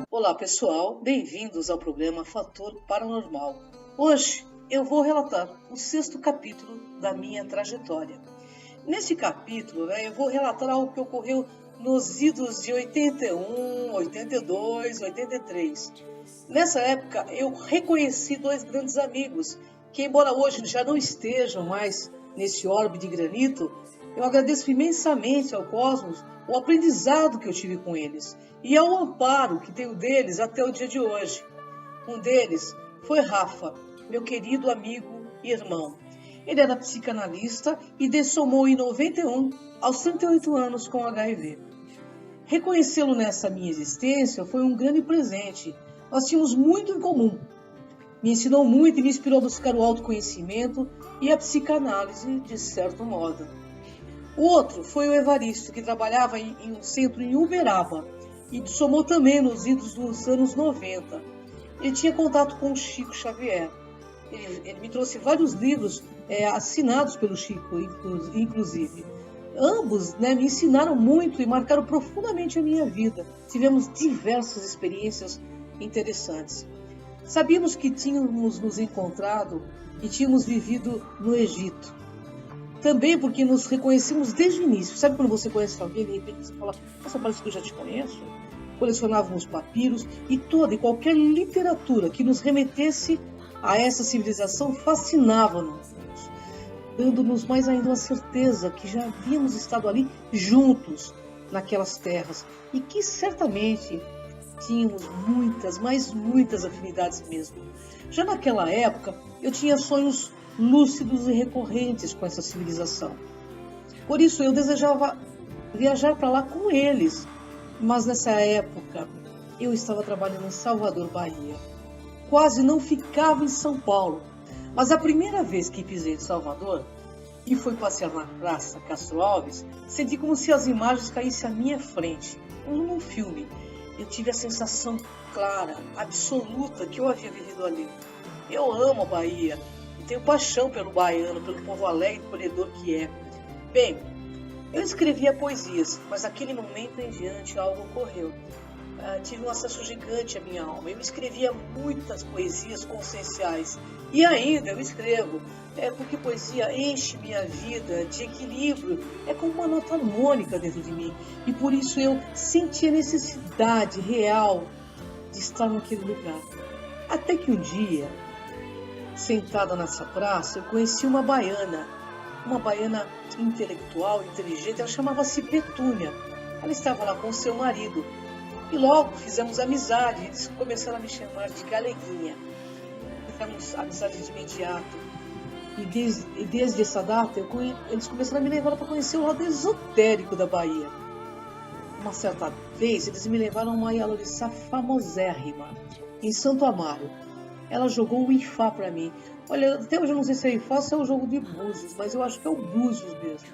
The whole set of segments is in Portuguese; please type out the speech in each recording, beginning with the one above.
Olá pessoal, bem-vindos ao programa Fator Paranormal. Hoje eu vou relatar o 6º capítulo da minha trajetória. Nesse capítulo eu vou relatar algo que ocorreu nos idos de 81, 82, 83. Nessa época eu reconheci 2 grandes amigos que, embora hoje já não estejam mais nesse orbe de granito, eu agradeço imensamente ao cosmos o aprendizado que eu tive com eles e ao amparo que tenho deles até o dia de hoje. Um deles foi Rafa, meu querido amigo e irmão. Ele era psicanalista e dessomou em 91 aos 38 anos com HIV. Reconhecê-lo nessa minha existência foi um grande presente. Nós tínhamos muito em comum. Me ensinou muito e me inspirou a buscar o autoconhecimento e a psicanálise, de certo modo. O outro foi o Evaristo, que trabalhava em um centro em Uberaba e somou também nos idos dos anos 90. Ele tinha contato com o Chico Xavier. Ele me trouxe vários livros assinados pelo Chico, inclusive. Ambos me ensinaram muito e marcaram profundamente a minha vida. Tivemos diversas experiências interessantes. Sabíamos que tínhamos nos encontrado e tínhamos vivido no Egito. Também porque nos reconhecemos desde o início. Sabe quando você conhece alguém e de repente você fala: nossa, parece que eu já te conheço? Colecionávamos papiros e toda e qualquer literatura que nos remetesse a essa civilização fascinava-nos, dando-nos mais ainda a certeza que já havíamos estado ali juntos naquelas terras e que certamente tínhamos muitas, mas muitas afinidades mesmo. Já naquela época eu tinha sonhos lúcidos e recorrentes com essa civilização. Por isso eu desejava viajar para lá com eles, mas nessa época eu estava trabalhando em Salvador, Bahia. Quase não ficava em São Paulo, mas a primeira vez que pisei em Salvador e fui passear na Praça Castro Alves, senti como se as imagens caíssem à minha frente, como num filme. Eu tive a sensação clara, absoluta que eu havia vivido ali. Eu amo a Bahia. Tenho paixão pelo baiano, pelo povo alegre e acolhedor que é. Bem, eu escrevia poesias, mas naquele momento em diante algo ocorreu. Tive um acesso gigante à minha alma. Eu escrevia muitas poesias conscienciais. E ainda eu escrevo, porque poesia enche minha vida de equilíbrio. É como uma nota harmônica dentro de mim. E por isso eu senti a necessidade real de estar naquele lugar. Até que um dia, sentada nessa praça, eu conheci uma baiana intelectual, inteligente. Ela chamava-se Petúnia. Ela estava lá com seu marido e logo fizemos amizade. Eles começaram a me chamar de Galeguinha. Fizemos amizade de imediato e desde essa data eles começaram a me levar para conhecer o lado esotérico da Bahia. Uma certa vez eles me levaram a uma Yalorissá famosérrima em Santo Amaro. Ela jogou o Ifá para mim. Olha, até hoje eu não sei se é Ifá ou se é o jogo de Búzios, mas eu acho que é o Búzios mesmo.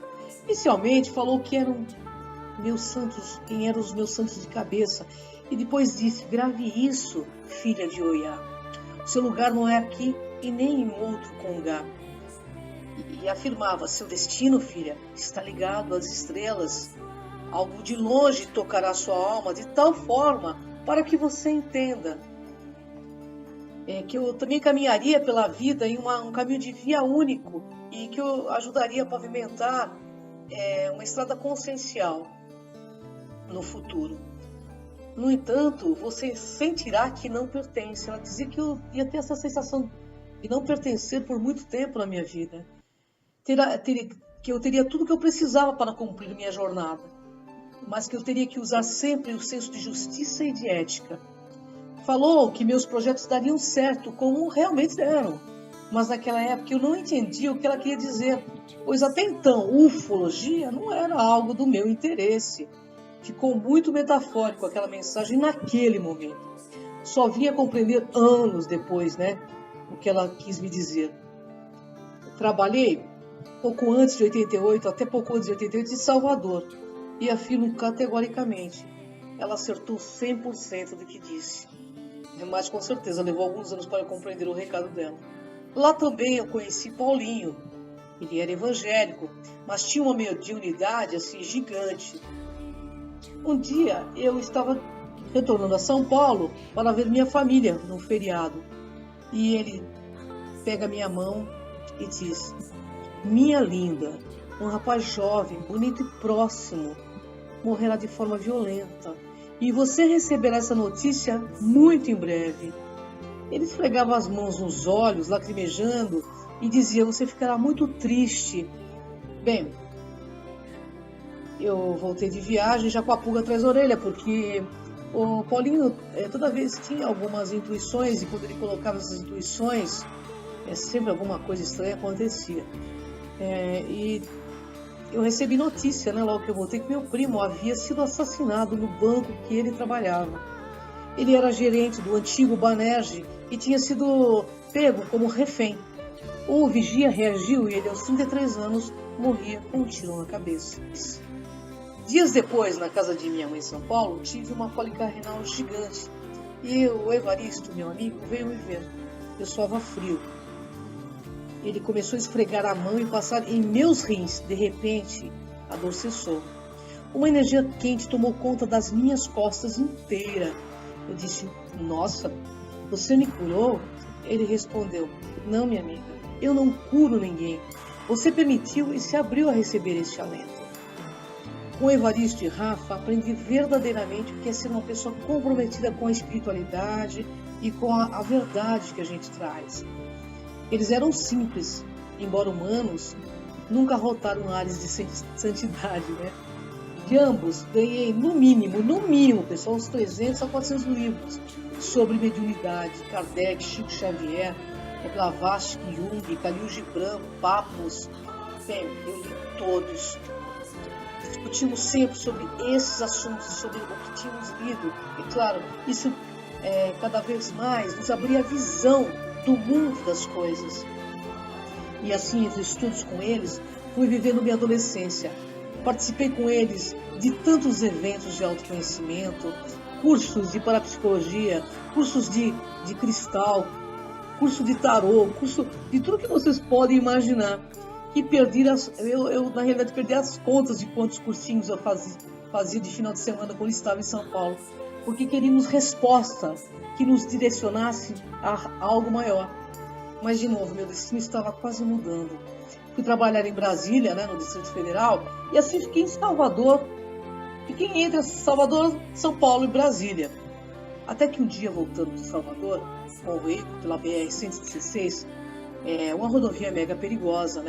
Inicialmente falou que eram meus santos, quem eram os meus santos de cabeça. E depois disse: grave isso, filha de Oiá. O seu lugar não é aqui e nem em outro congá. E afirmava: seu destino, filha, está ligado às estrelas. Algo de longe tocará sua alma de tal forma para que você entenda. Que eu também caminharia pela vida em um caminho de via único e que eu ajudaria a pavimentar uma estrada consciencial no futuro. No entanto, você sentirá que não pertence. Ela dizia que eu ia ter essa sensação de não pertencer por muito tempo na minha vida. Que eu teria tudo o que eu precisava para cumprir minha jornada, mas que eu teria que usar sempre o senso de justiça e de ética. Falou que meus projetos dariam certo, como realmente deram. Mas naquela época eu não entendia o que ela queria dizer, pois até então ufologia não era algo do meu interesse. Ficou muito metafórico aquela mensagem naquele momento. Só vim a compreender anos depois, o que ela quis me dizer. Eu trabalhei pouco antes de 88, até pouco antes de 88, em Salvador. E afirmo categoricamente ela acertou 100% do que disse. Mas com certeza levou alguns anos para compreender o recado dela. Lá também eu conheci Paulinho. Ele era evangélico, mas tinha uma mediunidade assim gigante. Um dia eu estava retornando a São Paulo para ver minha família no feriado. E ele pega minha mão e diz: minha linda, um rapaz jovem, bonito e próximo, morrerá de forma violenta. E você receberá essa notícia muito em breve. Ele esfregava as mãos nos olhos, lacrimejando, e dizia: você ficará muito triste. Bem, eu voltei de viagem já com a pulga atrás da orelha, porque o Paulinho toda vez tinha algumas intuições, e quando ele colocava essas intuições, sempre alguma coisa estranha acontecia. E eu recebi notícia, logo que eu voltei, que meu primo havia sido assassinado no banco que ele trabalhava. Ele era gerente do antigo Banerje e tinha sido pego como refém. O vigia reagiu e ele, aos 33 anos, morria com um tiro na cabeça. Dias depois, na casa de minha mãe em São Paulo, tive uma cólica renal gigante. E o Evaristo, meu amigo, veio me ver. Eu suava frio. Ele começou a esfregar a mão e passar em meus rins. De repente, a dor cessou. Uma energia quente tomou conta das minhas costas inteiras. Eu disse: nossa, você me curou? Ele respondeu: não, minha amiga, eu não curo ninguém. Você permitiu e se abriu a receber este alento. Com Evaristo e Rafa, aprendi verdadeiramente o que é ser uma pessoa comprometida com a espiritualidade e com a verdade que a gente traz. Eles eram simples, embora humanos, nunca rotaram ares de santidade, De ambos, ganhei no mínimo, pessoal, uns 300 a 400 livros sobre mediunidade: Kardec, Chico Xavier, Blavatsky, Jung, Khalil Gibran, Papos. Bem, eu li todos. Discutimos sempre sobre esses assuntos, sobre o que tínhamos lido. E claro, isso cada vez mais nos abria a visão do mundo das coisas. E assim, entre estudos com eles, fui vivendo minha adolescência. Participei com eles de tantos eventos de autoconhecimento, cursos de parapsicologia, cursos de cristal, curso de tarô, curso de tudo que vocês podem imaginar. E eu na realidade perdi as contas de quantos cursinhos eu fazia de final de semana quando estava em São Paulo, porque queríamos resposta que nos direcionasse a algo maior. Mas de novo, meu destino estava quase mudando. Fui trabalhar em Brasília, no Distrito Federal, e assim fiquei em Salvador. Fiquei entre Salvador, São Paulo e Brasília. Até que um dia, voltando de Salvador, com o veículo pela BR-116, uma rodovia mega perigosa,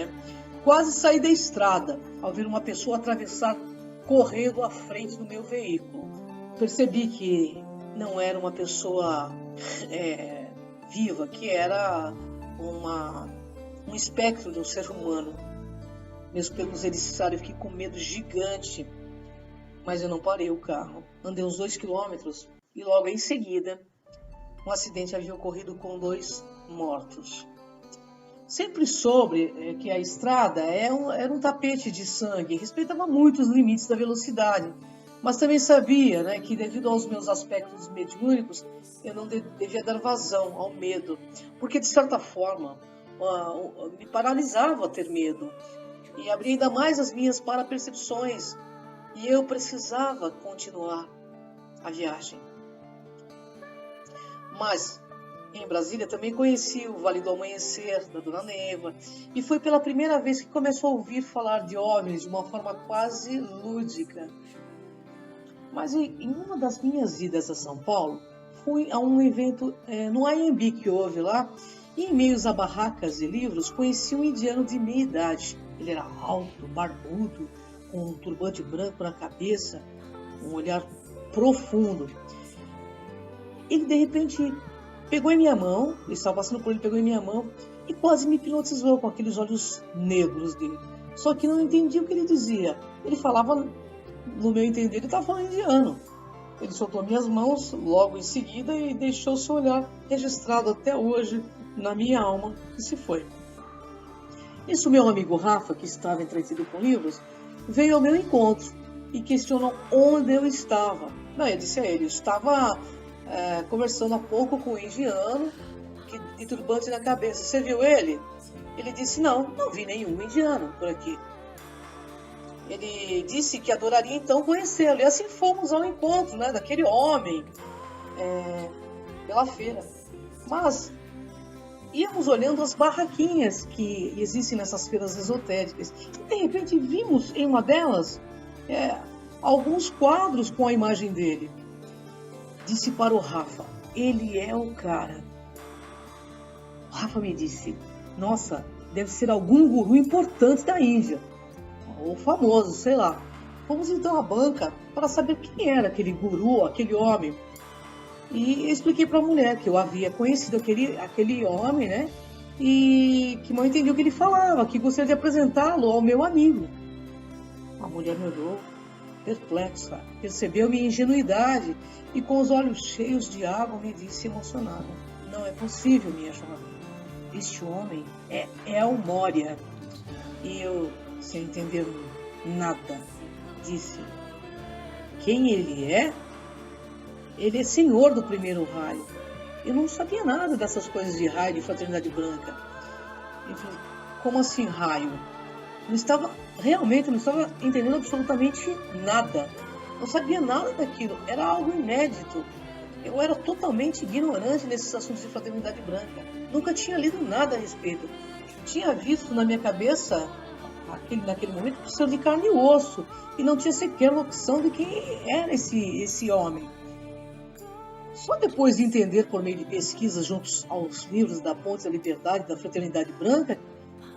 quase saí da estrada ao ver uma pessoa atravessar correndo à frente do meu veículo. Percebi que não era uma pessoa viva, que era um espectro de um ser humano. Meus pelos eriçaram e fiquei com medo gigante, mas eu não parei o carro. Andei uns 2 quilômetros e logo em seguida um acidente havia ocorrido com 2 mortos. Sempre soube que a estrada era um tapete de sangue, respeitava muito os limites da velocidade, mas também sabia que devido aos meus aspectos mediúnicos, eu não devia dar vazão ao medo, porque de certa forma me paralisava ter medo e abria ainda mais as minhas parapercepções, e eu precisava continuar a viagem. Mas em Brasília também conheci o Vale do Amanhecer, da Dona Neva, e foi pela primeira vez que começou a ouvir falar de OVNIs de uma forma quase lúdica. Mas em uma das minhas idas a São Paulo, fui a um evento no AMB que houve lá, e em meio a barracas e livros, conheci um indiano de meia idade. Ele era alto, barbudo, com um turbante branco na cabeça, um olhar profundo. Ele de repente pegou em minha mão, eu estava passando por ele, pegou em minha mão e quase me hipnotizou com aqueles olhos negros dele. Só que não entendi o que ele dizia. Ele falava, no meu entender, ele estava falando indiano. Ele soltou minhas mãos logo em seguida e deixou seu olhar registrado até hoje na minha alma e se foi. Isso, meu amigo Rafa, que estava entretido com livros, veio ao meu encontro e questionou onde eu estava. Não, eu disse a ele, eu estava conversando há pouco com um indiano de turbante na cabeça. Você viu ele? Ele disse, não vi nenhum indiano por aqui. Ele disse que adoraria então conhecê-lo. E assim fomos ao encontro, né, daquele homem pela feira. Mas íamos olhando as barraquinhas que existem nessas feiras esotéricas. E de repente vimos em uma delas alguns quadros com a imagem dele. Disse para o Rafa, ele é o cara. O Rafa me disse, nossa, deve ser algum guru importante da Índia. Ou famoso, sei lá. Fomos então à banca para saber quem era aquele guru, aquele homem. E expliquei para a mulher que eu havia conhecido aquele homem, né? E que mal entendi o que ele falava, que gostaria de apresentá-lo ao meu amigo. A mulher me olhou, perplexa, percebeu minha ingenuidade e com os olhos cheios de água me disse emocionada, não é possível, minha jovem. Este homem é El Moria. E eu, sem entender nada, disse, quem ele é? Ele é senhor do primeiro raio. Eu não sabia nada dessas coisas de raio, de fraternidade branca. Ele falou, como assim raio? Não estava entendendo absolutamente nada. Não sabia nada daquilo. Era algo inédito. Eu era totalmente ignorante nesses assuntos de fraternidade branca. Nunca tinha lido nada a respeito. Tinha visto na minha cabeça, naquele momento, um ser de carne e osso. E não tinha sequer noção de quem era esse homem. Só depois de entender, por meio de pesquisas juntos aos livros da Ponte da Liberdade e da Fraternidade Branca,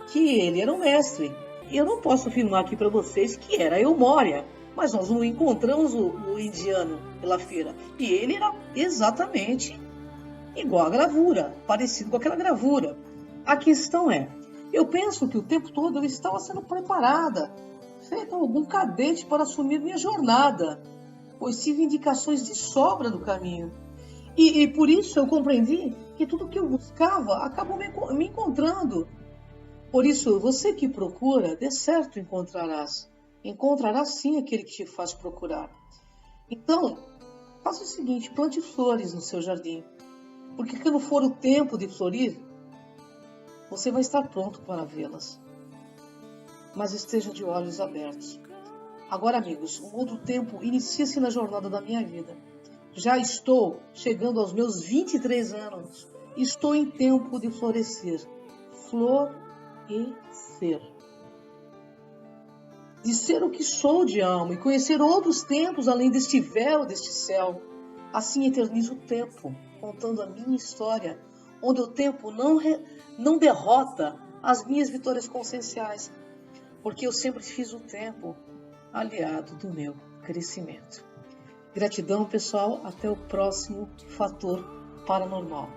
que ele era um mestre. E eu não posso afirmar aqui para vocês que era El Moria, mas nós não encontramos o indiano pela feira. E ele era exatamente igual à gravura, parecido com aquela gravura. A questão é, eu penso que o tempo todo eu estava sendo preparada, feito algum cadete para assumir minha jornada, pois tive indicações de sobra do caminho. E por isso eu compreendi que tudo que eu buscava acabou me encontrando. Por isso, você que procura, de certo encontrarás. Encontrarás sim aquele que te faz procurar. Então, faça o seguinte, plante flores no seu jardim. Porque quando for o tempo de florir, você vai estar pronto para vê-las. Mas esteja de olhos abertos. Agora, amigos, um outro tempo inicia-se na jornada da minha vida. Já estou chegando aos meus 23 anos. Estou em tempo de florescer. Florescer. De ser o que sou de alma e conhecer outros tempos além deste véu, deste céu. Assim eternizo o tempo, contando a minha história, onde o tempo não derrota as minhas vitórias conscienciais, porque eu sempre fiz o tempo aliado do meu crescimento. Gratidão, pessoal. Até o próximo Fator Paranormal.